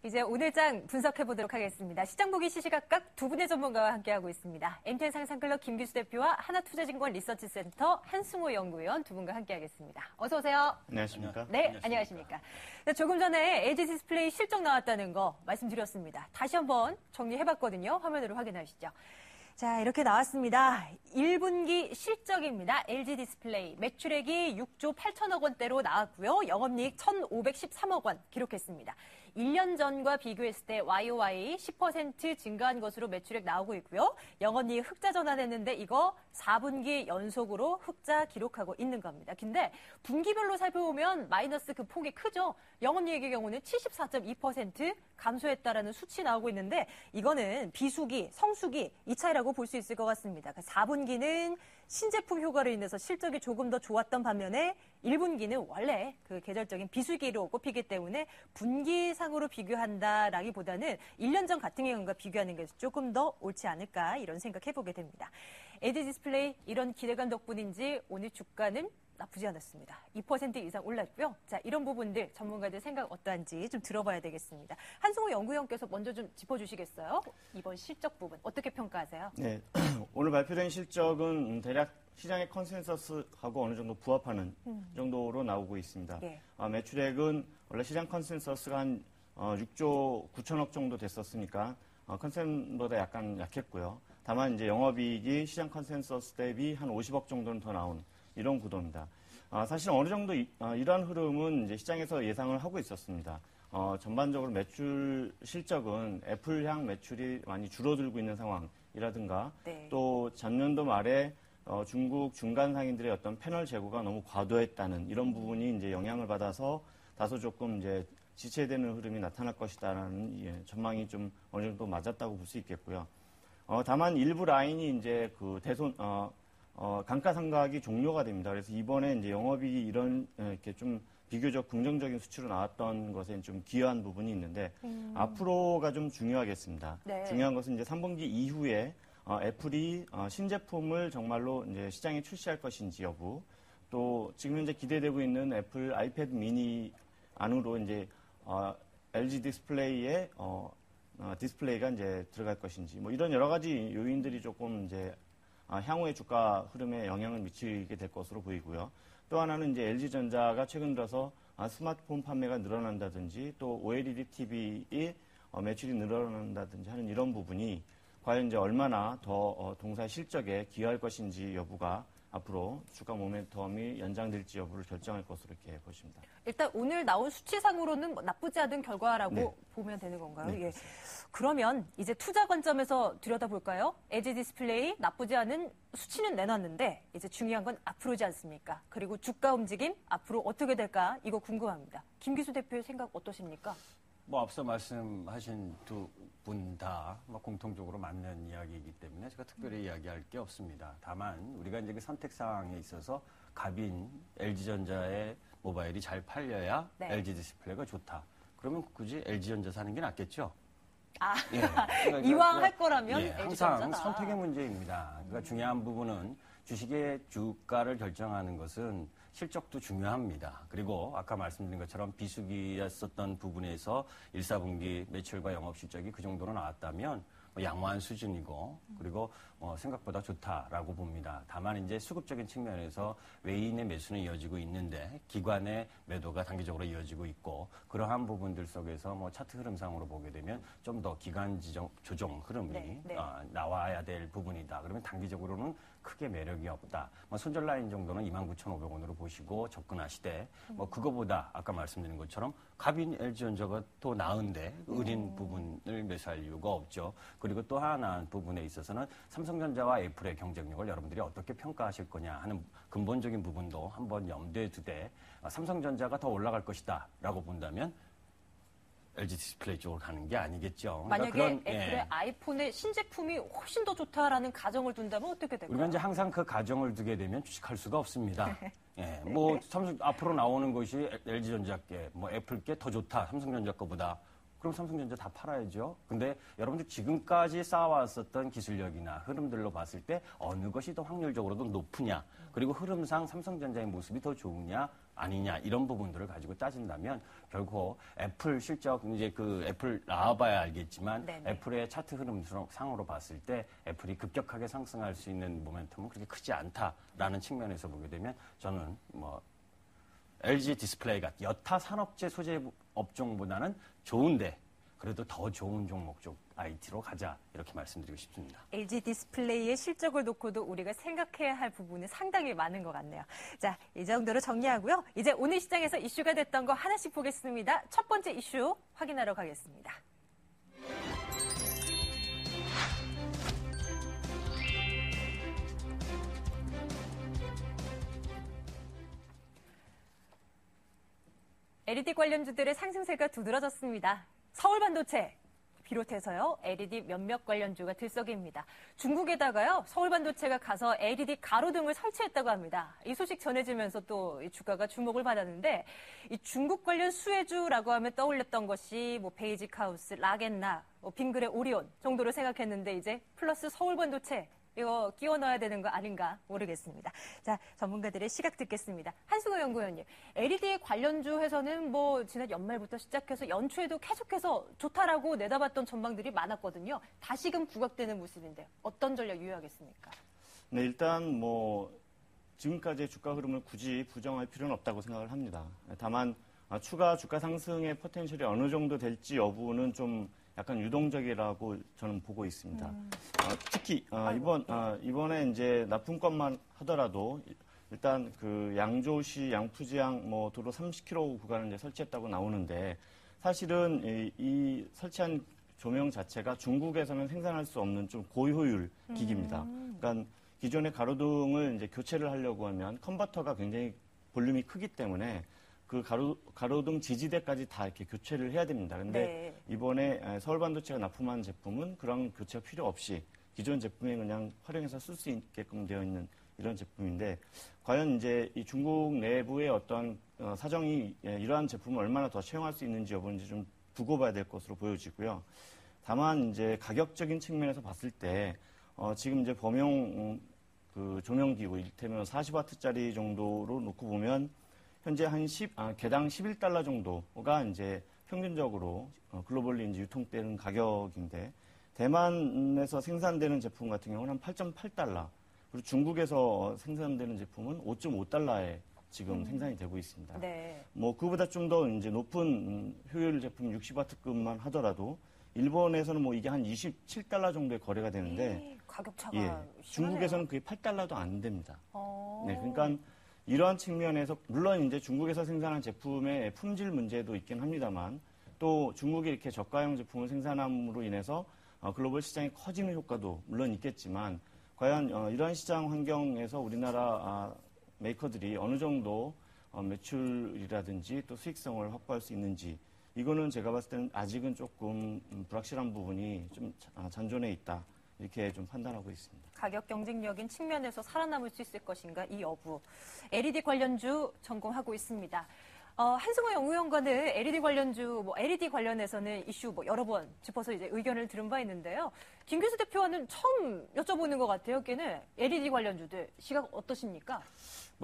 이제 오늘장 분석해보도록 하겠습니다. 시장 보기 시시각각 두 분의 전문가와 함께하고 있습니다. MTN 상상클럽 김기수 대표와 하나투자증권 리서치센터 한승호 연구위원 두 분과 함께하겠습니다. 어서 오세요. 안녕하십니까? 네, 안녕하십니까? 조금 전에 LG 디스플레이 실적 나왔다는 거 말씀드렸습니다. 다시 한번 정리해봤거든요. 화면으로 확인하시죠. 자, 이렇게 나왔습니다. 1분기 실적입니다. LG 디스플레이 매출액이 6조 8천억 원대로 나왔고요. 영업이익 1,513억 원 기록했습니다. 1년 전과 비교했을 때 YOY 10% 증가한 것으로 매출액 나오고 있고요. 영업이익 흑자 전환했는데 이거 4분기 연속으로 흑자 기록하고 있는 겁니다. 근데 분기별로 살펴보면 마이너스 그 폭이 크죠. 영업이익의 경우는 74.2% 감소했다라는 수치 나오고 있는데 이거는 비수기, 성수기 이 차이라고 볼 수 있을 것 같습니다. 4분기는 신제품 효과로 인해서 실적이 조금 더 좋았던 반면에 1분기는 원래 그 계절적인 비수기로 꼽히기 때문에 분기상으로 비교한다라기보다는 1년 전 같은 경우과 비교하는 게 조금 더 옳지 않을까 이런 생각해보게 됩니다. LG 디스플레이 이런 기대감 덕분인지 오늘 주가는 나쁘지 않았습니다. 2% 이상 올랐고요. 자, 이런 부분들 전문가들 생각 어떠한지 좀 들어봐야 되겠습니다. 한승호 연구위원께서 먼저 좀 짚어주시겠어요? 이번 실적 부분 어떻게 평가하세요? 네, 오늘 발표된 실적은 대략 시장의 컨센서스하고 어느 정도 부합하는 정도로 나오고 있습니다. 예. 매출액은 원래 시장 컨센서스가 한 6조 9천억 정도 됐었으니까 컨센보다 약간 약했고요. 다만 이제 영업이익이 시장 컨센서스 대비 한 50억 정도는 더 나온 이런 구도입니다. 사실 어느 정도 이러한 흐름은 이제 시장에서 예상을 하고 있었습니다. 전반적으로 매출 실적은 애플향 매출이 많이 줄어들고 있는 상황이라든가 네. 또 전년도 말에 중국 중간 상인들의 어떤 패널 재고가 너무 과도했다는 이런 부분이 이제 영향을 받아서 다소 조금 이제 지체되는 흐름이 나타날 것이다라는 전망이 좀 어느 정도 맞았다고 볼 수 있겠고요. 다만 일부 라인이 이제 그 감가상각이 종료가 됩니다. 그래서 이번에 이제 영업이익이 이런 이렇게 좀 비교적 긍정적인 수치로 나왔던 것에 좀 기여한 부분이 있는데 앞으로가 좀 중요하겠습니다. 네. 중요한 것은 이제 3분기 이후에 애플이 신제품을 정말로 이제 시장에 출시할 것인지 여부, 또 지금 현재 기대되고 있는 애플 아이패드 미니 안으로 이제 LG 디스플레이의 디스플레이가 이제 들어갈 것인지, 뭐 이런 여러 가지 요인들이 조금 이제 향후의 주가 흐름에 영향을 미치게 될 것으로 보이고요. 또 하나는 이제 LG전자가 최근 들어서 스마트폰 판매가 늘어난다든지 또 OLED TV의 매출이 늘어난다든지 하는 이런 부분이 과연 이제 얼마나 더 동사 실적에 기여할 것인지 여부가 앞으로 주가 모멘텀이 연장될지 여부를 결정할 것으로 이렇게 보십니다. 일단 오늘 나온 수치상으로는 나쁘지 않은 결과라고 네. 보면 되는 건가요? 네, 예. 그러면 이제 투자 관점에서 들여다볼까요? LG 디스플레이 나쁘지 않은 수치는 내놨는데 이제 중요한 건 앞으로지 않습니까? 그리고 주가 움직임 앞으로 어떻게 될까? 이거 궁금합니다. 김기수 대표의 생각 어떠십니까? 앞서 말씀하신 두 분 다 공통적으로 맞는 이야기이기 때문에 제가 특별히 이야기할 게 없습니다. 다만 우리가 이제 그 선택 사항에 있어서 갑인 LG전자의 모바일이 잘 팔려야 네. LG 디스플레이가 좋다. 그러면 굳이 LG전자 사는 게 낫겠죠? 예. 그러니까 이왕 할 거라면 항상 LG전자다. 선택의 문제입니다. 그러니까 중요한 부분은 주식의 주가를 결정하는 것은 실적도 중요합니다. 그리고 아까 말씀드린 것처럼 비수기였었던 부분에서 1, 4분기 매출과 영업 실적이 그 정도로 나왔다면 양호한 수준이고 그리고 생각보다 좋다라고 봅니다. 다만 이제 수급적인 측면에서 외인의 매수는 이어지고 있는데 기관의 매도가 단기적으로 이어지고 있고 그러한 부분들 속에서 차트 흐름상으로 보게 되면 좀 더 기간 조정 흐름이 나와야 될 부분이다. 그러면 단기적으로는 크게 매력이 없다. 손절 라인 정도는 29,500원으로 보시고 접근하시되 그거보다 아까 말씀드린 것처럼 갑인 LG전자가 더 나은데 의린 부분을 매수할 이유가 없죠. 그리고 또 하나 부분에 있어서는 삼성전자와 애플의 경쟁력을 여러분들이 어떻게 평가하실 거냐 하는 근본적인 부분도 한번 염두에 두되 삼성전자가 더 올라갈 것이다 라고 본다면 LG 디스플레이 쪽으로 가는 게 아니겠죠. 만약에 그러니까 애플의 아이폰의 신제품이 훨씬 더 좋다라는 가정을 둔다면 어떻게 될까요? 우리가 이제 항상 그 가정을 두게 되면 주식할 수가 없습니다. 삼성 앞으로 나오는 것이 LG전자께, 애플께 더 좋다. 삼성전자 거보다. 그럼 삼성전자 다 팔아야죠. 근데 여러분들 지금까지 쌓아왔었던 기술력이나 흐름들로 봤을 때 어느 것이 더 확률적으로도 높으냐, 그리고 흐름상 삼성전자의 모습이 더 좋으냐 아니냐 이런 부분들을 가지고 따진다면 결국 애플 실적 이제 그 애플 나와봐야 알겠지만 네네. 애플의 차트 흐름 상으로 봤을 때 애플이 급격하게 상승할 수 있는 모멘텀은 그렇게 크지 않다라는 측면에서 보게 되면 저는 뭐 LG 디스플레이가 여타 산업재 소재 업종보다는 좋은데 그래도 더 좋은 종목 쪽 IT로 가자 이렇게 말씀드리고 싶습니다. LG 디스플레이의 실적을 놓고도 우리가 생각해야 할 부분이 상당히 많은 것 같네요. 자, 이 정도로 정리하고요. 이제 오늘 시장에서 이슈가 됐던 거 하나씩 보겠습니다. 첫 번째 이슈 확인하러 가겠습니다. LED 관련주들의 상승세가 두드러졌습니다. 서울반도체 비롯해서요, LED 몇몇 관련주가 들썩입니다. 중국에다가요, 서울반도체가 가서 LED 가로등을 설치했다고 합니다. 이 소식 전해지면서 또 이 주가가 주목을 받았는데, 이 중국 관련 수혜주라고 하면 떠올렸던 것이 뭐 베이직하우스, 라겐나, 빙그레 오리온 정도로 생각했는데 이제 플러스 서울반도체 이거 끼워 넣어야 되는 거 아닌가 모르겠습니다. 자, 전문가들의 시각 듣겠습니다. 한승호 연구위원님, LED 관련주에서는 뭐 지난 연말부터 시작해서 연초에도 계속해서 좋다라고 내다봤던 전망들이 많았거든요. 다시금 부각되는 모습인데 어떤 전략 유효하겠습니까? 네, 일단 뭐 지금까지의 주가 흐름을 굳이 부정할 필요는 없다고 생각을 합니다. 다만 추가 주가 상승의 포텐셜이 어느 정도 될지 여부는 좀 약간 유동적이라고 저는 보고 있습니다. 특히 이번에 이제 납품권만 하더라도 일단 그 양조시 양푸지양 뭐 도로 30km 구간을 이제 설치했다고 나오는데 사실은 이 설치한 조명 자체가 중국에서는 생산할 수 없는 좀 고효율 기기입니다. 그러니까 기존의 가로등을 이제 교체를 하려고 하면 컨버터가 굉장히 볼륨이 크기 때문에 그 가로등 지지대까지 다 이렇게 교체를 해야 됩니다. 근데 이번에 서울반도체가 납품한 제품은 그런 교체가 필요 없이 기존 제품에 그냥 활용해서 쓸 수 있게끔 되어 있는 이런 제품인데 과연 이제 이 중국 내부의 어떤 사정이 이러한 제품을 얼마나 더 채용할 수 있는지 여부인지 좀 두고 봐야 될 것으로 보여지고요. 다만 이제 가격적인 측면에서 봤을 때 지금 이제 범용 그 조명기구 이를테면 40W짜리 정도로 놓고 보면 현재 한 개당 11달러 정도가 이제 평균적으로 글로벌리 이제 유통되는 가격인데 대만에서 생산되는 제품 같은 경우는 한 8.8달러 그리고 중국에서 생산되는 제품은 5.5달러에 지금 생산이 되고 있습니다. 네. 뭐 그보다 좀 더 이제 높은 효율 제품 60W급만 하더라도 일본에서는 뭐 이게 한 27달러 정도의 거래가 되는데 가격 차가 중국에서는 그게 8달러도 안 됩니다. 어... 네, 그러니까 이러한 측면에서 물론 이제 중국에서 생산한 제품의 품질 문제도 있긴 합니다만 또 중국이 이렇게 저가형 제품을 생산함으로 인해서 글로벌 시장이 커지는 효과도 물론 있겠지만 과연 이러한 시장 환경에서 우리나라 메이커들이 어느 정도 매출이라든지 또 수익성을 확보할 수 있는지 이거는 제가 봤을 때는 아직은 조금 불확실한 부분이 좀 잔존해 있다. 이렇게 좀 판단하고 있습니다. 가격 경쟁력인 측면에서 살아남을 수 있을 것인가 이 여부. LED 관련주 전공하고 있습니다. 한승호 연구위원과는 LED 관련주, LED 관련해서는 이슈 여러 번 짚어서 이제 의견을 들은 바 있는데요. 김규수 대표와는 처음 여쭤보는 것 같아요. 걔는 LED 관련주들 시각 어떠십니까?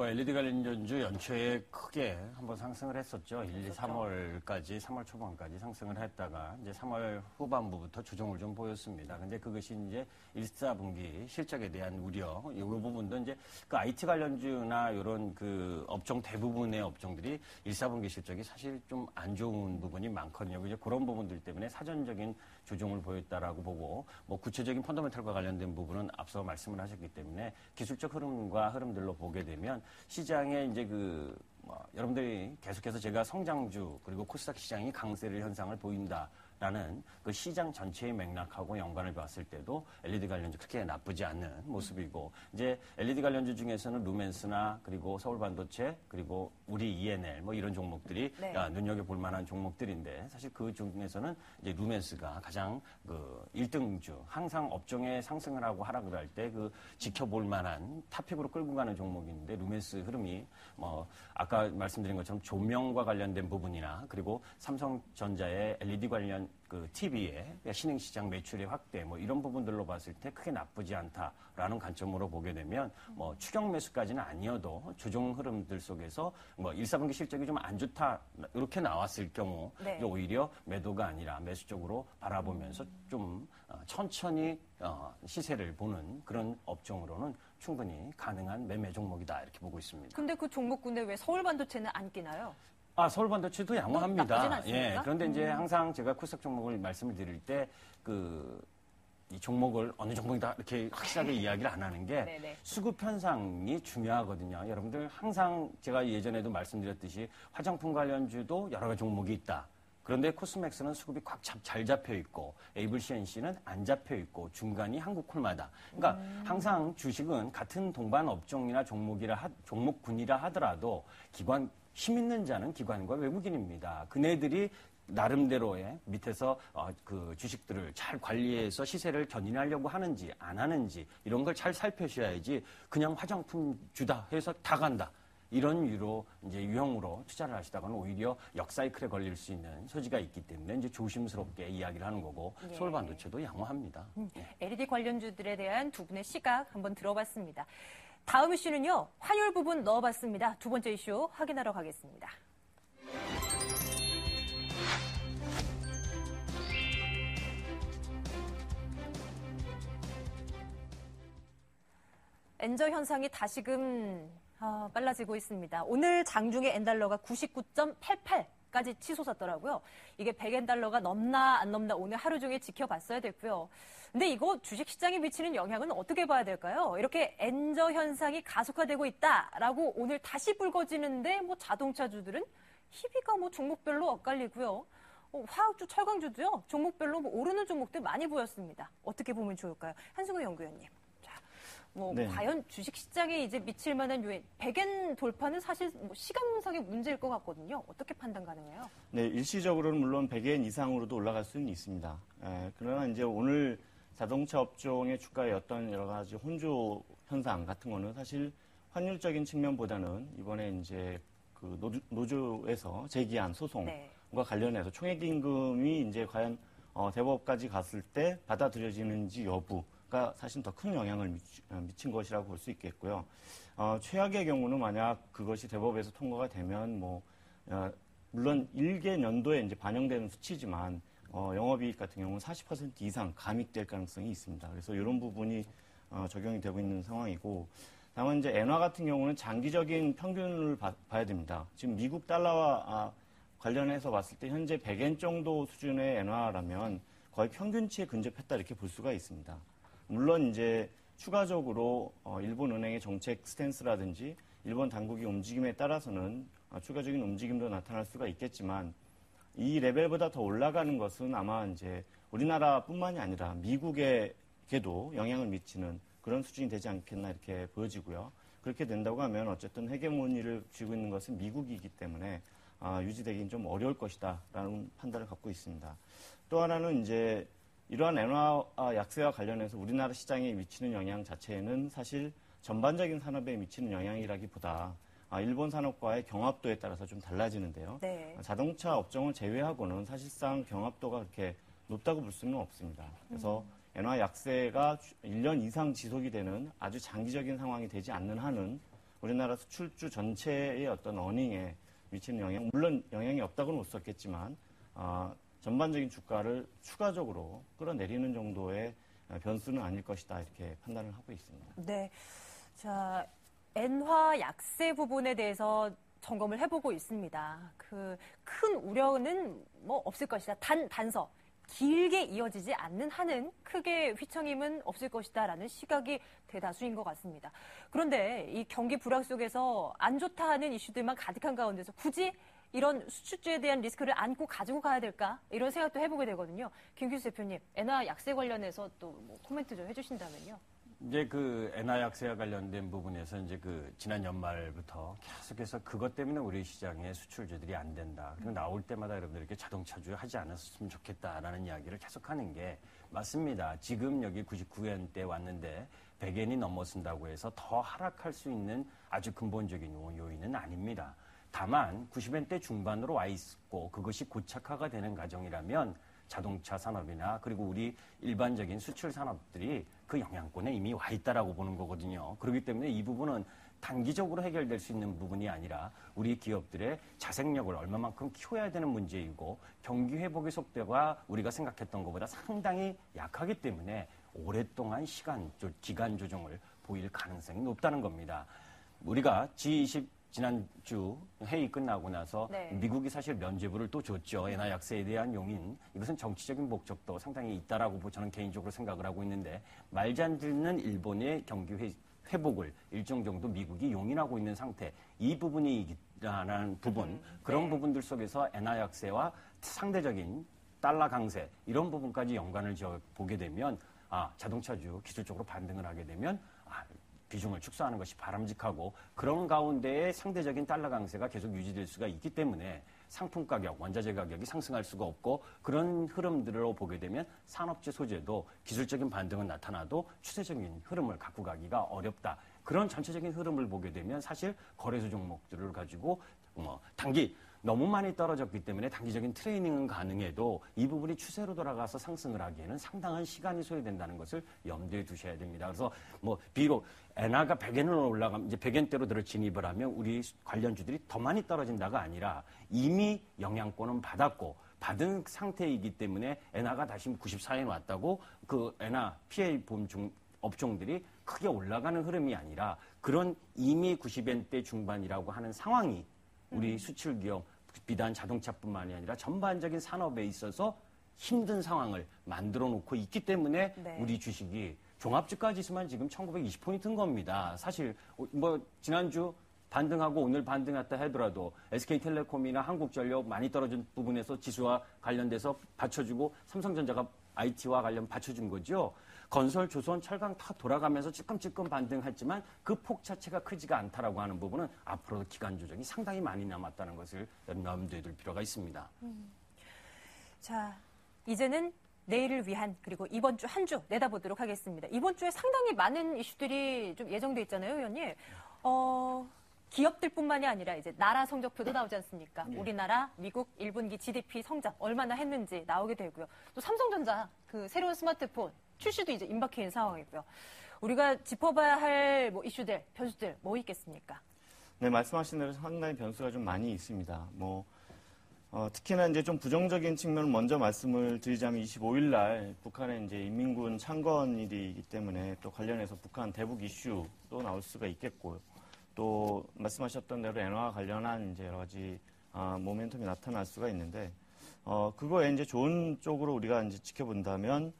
LED 관련주 연초에 크게 한번 상승을 했었죠. 1, 2, 3월까지, 3월 초반까지 상승을 했다가 이제 3월 후반부부터 조정을 좀 보였습니다. 근데 그것이 이제 1, 4분기 실적에 대한 우려, 이 부분도 이제 그 IT 관련주나 이런 그 업종 대부분의 업종들이 1, 4분기 실적이 사실 좀 안 좋은 부분이 많거든요. 이제 그런 부분들 때문에 사전적인 조정을 보였다라고 보고 뭐 구체적인 펀더멘털과 관련된 부분은 앞서 말씀을 하셨기 때문에 기술적 흐름과 흐름들로 보게 되면 시장에 이제 여러분들이 계속해서 제가 성장주 그리고 코스닥 시장이 강세를 현상을 보인다라는 그 시장 전체의 맥락하고 연관을 봤을 때도 LED 관련주 그렇게 나쁘지 않는 모습이고 이제 LED 관련주 중에서는 루멘스나 그리고 서울반도체 그리고 우리 ENL 뭐 이런 종목들이 눈여겨볼 만한 종목들인데 사실 그 중에서는 이제 루멘스가 가장 그 1등주 항상 업종에 상승을 하고 하락을 할 때 그 지켜볼 만한 탑픽으로 끌고 가는 종목인데 루멘스 흐름이 뭐 아까 말씀드린 것처럼 조명과 관련된 부분이나 그리고 삼성전자의 LED 관련 그 TV의 신흥시장 매출의 확대 뭐 이런 부분들로 봤을 때 크게 나쁘지 않다라는 관점으로 보게 되면 뭐 추경 매수까지는 아니어도 조정 흐름들 속에서 뭐 1, 4분기 실적이 좀 안 좋다 이렇게 나왔을 경우 네. 오히려 매도가 아니라 매수 쪽으로 바라보면서 좀 천천히 시세를 보는 그런 업종으로는 충분히 가능한 매매 종목이다 이렇게 보고 있습니다. 근데 그 종목군에 왜 서울 반도체는 안 끼나요? 서울 반도체도 나쁘진 양호합니다. 않습니까? 그런데 이제 항상 제가 코스닥 종목을 말씀을 드릴 때 이 종목을 어느 종목이다 이렇게 확실하게 이야기를 안 하는 게 네네. 수급 현상이 중요하거든요. 여러분들 항상 제가 예전에도 말씀드렸듯이 화장품 관련주도 여러 가지 종목이 있다. 그런데 코스맥스는 수급이 꽉 잘 잡혀 있고 에이블 CNC는 안 잡혀 있고 중간이 한국콜마다. 그러니까 항상 주식은 같은 동반 업종이나 종목군이라 하더라도 힘 있는 자는 기관과 외국인입니다. 그네들이 나름대로의 밑에서 그 주식들을 잘 관리해서 시세를 견인하려고 하는지 안 하는지 이런 걸 잘 살펴셔야지 그냥 화장품 주다 해서 다 간다. 이런 유형으로 투자를 하시다가는 오히려 역사이클에 걸릴 수 있는 소지가 있기 때문에 이제 조심스럽게 이야기를 하는 거고 예. 서울 반도체도 양호합니다. LED 관련주들에 대한 두 분의 시각 한번 들어봤습니다. 다음 이슈는요, 환율 부분 넣어봤습니다. 두 번째 이슈 확인하러 가겠습니다. 엔저 현상이 다시금 빨라지고 있습니다. 오늘 장중에 엔달러가 99.88까지 치솟았더라고요. 이게 100엔달러가 넘나 안 넘나 오늘 하루 종일 지켜봤어야 됐고요. 근데 이거 주식시장에 미치는 영향은 어떻게 봐야 될까요? 이렇게 엔저 현상이 가속화되고 있다라고 오늘 다시 불거지는데 뭐 자동차주들은 희비가 뭐 종목별로 엇갈리고요. 화학주, 철강주도요. 종목별로 뭐 오르는 종목들 많이 보였습니다. 어떻게 보면 좋을까요? 한승우 연구위원님. 네. 과연 주식시장에 이제 미칠 만한 요인, 100엔 돌파는 사실 뭐 시간상의 문제일 것 같거든요. 어떻게 판단 가능해요? 네, 일시적으로는 물론 100엔 이상으로도 올라갈 수는 있습니다. 그러나 이제 오늘 자동차 업종의 주가의 어떤 여러 가지 혼조 현상 같은 거는 사실 환율적인 측면보다는 이번에 이제 그 노조에서 제기한 소송과 관련해서 총액임금이 이제 과연 대법까지 갔을 때 받아들여지는지 여부가 사실 더 큰 영향을 미친 것이라고 볼 수 있겠고요. 최악의 경우는 만약 그것이 대법에서 통과가 되면 물론 일개 년도에 이제 반영되는 수치지만 영업이익 같은 경우는 40% 이상 감익될 가능성이 있습니다. 그래서 이런 부분이 적용이 되고 있는 상황이고, 다만 이제 엔화 같은 경우는 장기적인 평균을 봐야 됩니다. 지금 미국 달러와 관련해서 봤을 때 현재 100엔 정도 수준의 엔화라면 거의 평균치에 근접했다 이렇게 볼 수가 있습니다. 물론 이제 추가적으로 일본 은행의 정책 스탠스라든지 일본 당국의 움직임에 따라서는 추가적인 움직임도 나타날 수가 있겠지만 이 레벨보다 더 올라가는 것은 아마 이제 우리나라뿐만이 아니라 미국에게도 영향을 미치는 그런 수준이 되지 않겠나 이렇게 보여지고요. 그렇게 된다고 하면 어쨌든 헤게모니를 쥐고 있는 것은 미국이기 때문에 유지되긴 좀 어려울 것이다라는 판단을 갖고 있습니다. 또 하나는 이제 이러한 엔화 약세와 관련해서 우리나라 시장에 미치는 영향 자체는 사실 전반적인 산업에 미치는 영향이라기보다 일본 산업과의 경합도에 따라서 좀 달라지는데요. 네. 자동차 업종을 제외하고는 사실상 경합도가 그렇게 높다고 볼 수는 없습니다. 그래서 엔화 약세가 1년 이상 지속이 되는 아주 장기적인 상황이 되지 않는 한은 우리나라 수출주 전체의 어떤 어닝에 미치는 영향, 물론 영향이 없다고는 못 썼겠지만 전반적인 주가를 추가적으로 끌어내리는 정도의 변수는 아닐 것이다 이렇게 판단을 하고 있습니다. 네, 자 엔화 약세 부분에 대해서 점검을 해보고 있습니다. 그 큰 우려는 뭐 없을 것이다. 단서 길게 이어지지 않는 한은 크게 휘청임은 없을 것이다라는 시각이 대다수인 것 같습니다. 그런데 이 경기 불황 속에서 안 좋다 하는 이슈들만 가득한 가운데서 굳이 이런 수출주에 대한 리스크를 안고 가지고 가야 될까? 이런 생각도 해보게 되거든요. 김규수 대표님, 엔화 약세 관련해서 또 뭐 코멘트 좀 해주신다면요. 이제 그 엔화 약세와 관련된 부분에서 이제 그 지난 연말부터 계속해서 그것 때문에 우리 시장의 수출주들이 안 된다. 그리고 나올 때마다 여러분들에게 자동차주 하지 않았으면 좋겠다라는 이야기를 계속하는 게 맞습니다. 지금 여기 99엔대 왔는데 100엔이 넘어선다고 해서 더 하락할 수 있는 아주 근본적인 요인은 아닙니다. 다만 90엔대 중반으로 와 있고 그것이 고착화가 되는 과정이라면 자동차 산업이나 그리고 우리 일반적인 수출 산업들이 그 영향권에 이미 와 있다라고 보는 거거든요. 그렇기 때문에 이 부분은 단기적으로 해결될 수 있는 부분이 아니라 우리 기업들의 자생력을 얼마만큼 키워야 되는 문제이고 경기 회복의 속도가 우리가 생각했던 것보다 상당히 약하기 때문에 오랫동안 기간 조정을 보일 가능성이 높다는 겁니다. 우리가 G20 지난주 회의 끝나고 나서 네. 미국이 사실 면죄부를 또 줬죠. 엔화 약세에 대한 용인. 이것은 정치적인 목적도 상당히 있다라고 저는 개인적으로 생각을 하고 있는데 말지 안 듣는 일본의 경기 회복을 일정 정도 미국이 용인하고 있는 상태. 이 부분이 라는 부분, 그런 네. 부분들 속에서 엔화 약세와 상대적인 달러 강세 이런 부분까지 연관을 보게 되면 자동차주 기술적으로 반등을 하게 되면 비중을 축소하는 것이 바람직하고 그런 가운데에 상대적인 달러 강세가 계속 유지될 수가 있기 때문에 상품 가격, 원자재 가격이 상승할 수가 없고 그런 흐름들로 보게 되면 산업재 소재도 기술적인 반등은 나타나도 추세적인 흐름을 갖고 가기가 어렵다. 그런 전체적인 흐름을 보게 되면 사실 거래소 종목들을 가지고 너무 많이 떨어졌기 때문에 단기적인 트레이닝은 가능해도 이 부분이 추세로 돌아가서 상승을 하기에는 상당한 시간이 소요된다는 것을 염두에 두셔야 됩니다. 그래서 비록 엔화가 100엔으로 올라가면 이제 100엔대로 진입을 하면 우리 관련주들이 더 많이 떨어진다가 아니라 이미 영향권은 받은 상태이기 때문에 엔화가 다시 94엔 왔다고 그 엔화 PA 업종들이 크게 올라가는 흐름이 아니라 그런 이미 90엔대 중반이라고 하는 상황이 우리 수출 기업, 비단 자동차뿐만이 아니라 전반적인 산업에 있어서 힘든 상황을 만들어 놓고 있기 때문에 네. 우리 주식이 종합주가 지수만 지금 1920포인트인 겁니다. 사실 지난주 반등하고 오늘 반등했다 하더라도 SK텔레콤이나 한국전력 많이 떨어진 부분에서 지수와 관련돼서 받쳐주고 삼성전자가 IT와 관련 받쳐준 거죠. 건설, 조선, 철강 다 돌아가면서 찔끔찔끔 반등했지만 그 폭 자체가 크지가 않다라고 하는 부분은 앞으로도 기간 조정이 상당히 많이 남았다는 것을 염두에 둘 필요가 있습니다. 자, 이제는 내일을 위한 그리고 이번 주 한 주 내다보도록 하겠습니다. 이번 주에 상당히 많은 이슈들이 좀 예정돼 있잖아요, 의원님. 기업들뿐만이 아니라 이제 나라 성적표도 나오지 않습니까? 네. 우리나라, 미국, 1분기 GDP 성장 얼마나 했는지 나오게 되고요. 또 삼성전자 그 새로운 스마트폰 출시도 이제 임박해 있는 상황이고요. 우리가 짚어봐야 할 이슈들, 변수들 있겠습니까? 네, 말씀하신 대로 상당히 변수가 좀 많이 있습니다. 특히나 이제 좀 부정적인 측면을 먼저 말씀을 드리자면 25일 날 북한의 이제 인민군 창건일이기 때문에 또 관련해서 북한 대북 이슈도 나올 수가 있겠고요. 또 말씀하셨던 대로 엔화와 관련한 이제 여러 가지 모멘텀이 나타날 수가 있는데 그거에 이제 좋은 쪽으로 우리가 이제 지켜본다면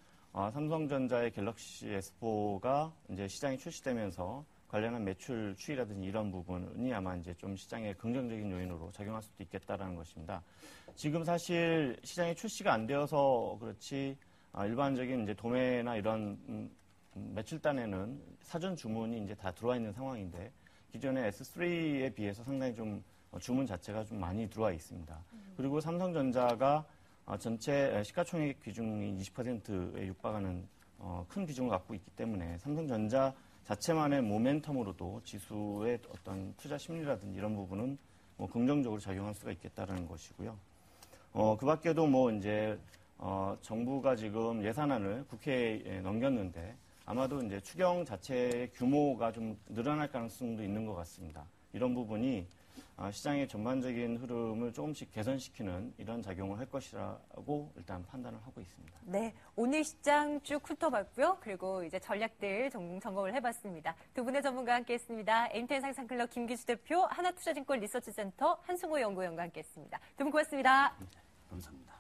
삼성전자의 갤럭시 S4가 이제 시장에 출시되면서 관련한 매출 추이라든지 이런 부분이 아마 이제 좀 시장에 긍정적인 요인으로 작용할 수도 있겠다라는 것입니다. 지금 사실 시장에 출시가 안 되어서 그렇지 일반적인 이제 도매나 이런 매출단에는 사전 주문이 이제 다 들어와 있는 상황인데 기존의 S3에 비해서 상당히 좀 주문 자체가 좀 많이 들어와 있습니다. 그리고 삼성전자가 전체 시가총액 비중이 20%에 육박하는 큰 비중을 갖고 있기 때문에 삼성전자 자체만의 모멘텀으로도 지수의 어떤 투자 심리라든지 이런 부분은 긍정적으로 작용할 수가 있겠다는 것이고요. 그 밖에도 이제 정부가 지금 예산안을 국회에 넘겼는데 아마도 이제 추경 자체의 규모가 좀 늘어날 가능성도 있는 것 같습니다. 이런 부분이 시장의 전반적인 흐름을 조금씩 개선시키는 이런 작용을 할 것이라고 일단 판단을 하고 있습니다. 네, 오늘 시장 쭉 훑어봤고요. 그리고 이제 전략들 점검을 해봤습니다. 두 분의 전문가와 함께했습니다. MTN 상상클럽 김기주 대표, 하나투자증권 리서치센터 한승호 연구위원과 함께했습니다. 두 분 고맙습니다. 감사합니다.